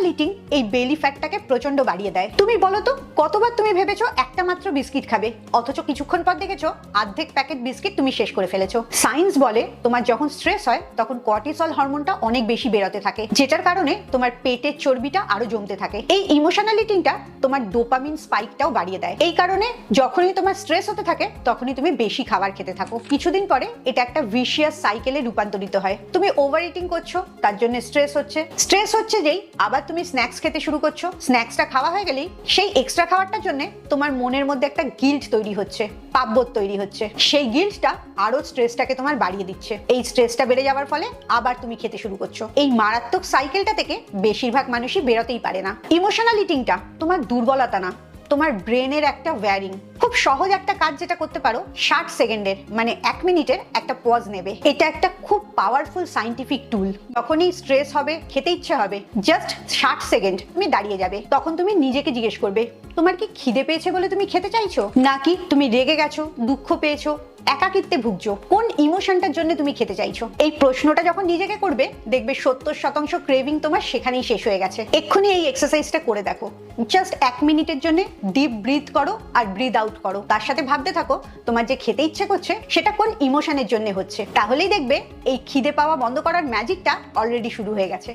Emotional eating এই বেলি ফ্যাটটাকে প্রচন্ড বাড়িয়ে দেয়। তুমি বলো তো কতবার তুমি ভেবেছো একটা মাত্র বিস্কিট খাবে, অথচ কিছুক্ষণ পর দেখেছো অর্ধেক প্যাকেট বিস্কিট তুমি শেষ করে ফেলেছো। সায়েন্স বলে তোমার যখন স্ট্রেস হয় তখন কর্টিসল হরমোনটা অনেক বেশি বেরোতে থাকে, যেটার কারণে তোমার পেটের চর্বিটা আরো জমতে থাকে। এই ইমোশনাল ইটিংটা তোমার ডোপামিন স্পাইকটাও বাড়িয়ে দেয়। এই কারণে যখনই তোমার স্ট্রেস হতে থাকে তখনই তুমি বেশি খাবার খেতে থাকো। কিছুদিন পরে এটা একটা ভিশিয়াস সাইকেলে রূপান্তরিত হয়। তুমি ওভার ইটিং করছো, তার জন্য স্ট্রেস হচ্ছে যেই আবার তুমি স্ন্যাক্স খেতে শুরু করছো, স্ন্যাক্সটা খাওয়া হয়ে গেলেই সেই এক্সট্রা খাবারটার জন্য তোমার মনের মধ্যে একটা গিল্ট তৈরি হচ্ছে, পাপবোধ তৈরি হচ্ছে। সেই গিল্টটা আরো স্ট্রেসটাকে তোমার বাড়িয়ে দিচ্ছে। এই স্ট্রেসটা বেড়ে যাওয়ার ফলে আবার তুমি খেতে শুরু করছো। এই মারাত্মক সাইকেলটা থেকে বেশিরভাগ মানুষই বেরোতেই পারে না। ইমোশনাল ইটিংটা তোমার দুর্বলতা না, তোমার ব্রেনের একটা ওয়্যারিং। খুব সহজ একটা কাজ যেটা করতে পারো, 60 সেকেন্ডের মানে 1 মিনিটের একটা পজ নেবে। এটা একটা খুব পাওয়ারফুল সাইন্টিফিক টুল। যখনই স্ট্রেস হবে, খেতে ইচ্ছে হবে, জাস্ট 60 সেকেন্ড তুমি দাঁড়িয়ে যাবে। তখন তুমি নিজেকে জিজ্ঞেস করবে তোমার কি খিদে পেয়েছে বলে তুমি খেতে চাইছো, নাকি তুমি রেগে গেছো, দুঃখ পেয়েছো, একাকিত্বে ভুগছো, কোন ইমোশনটার জন্য তুমি খেতে চাইছো। এই প্রশ্নটা যখন নিজেকে করবে দেখবে 70% ক্রেভিং তোমার সেখানেই শেষ হয়ে গেছে। এক্ষুনি এই এক্সারসাইজটা করে দেখো। জাস্ট 1 মিনিটের জন্য ডিপ ব্রিথ করো আর ব্রিথ আউট করো। তার সাথে ভাবতে থাকো তোমার যে খেতে ইচ্ছে করছে সেটা কোন ইমোশনের জন্য হচ্ছে। তাহলেই দেখবে এই খিদে পাওয়া বন্ধ করার ম্যাজিকটা অলরেডি শুরু হয়ে গেছে।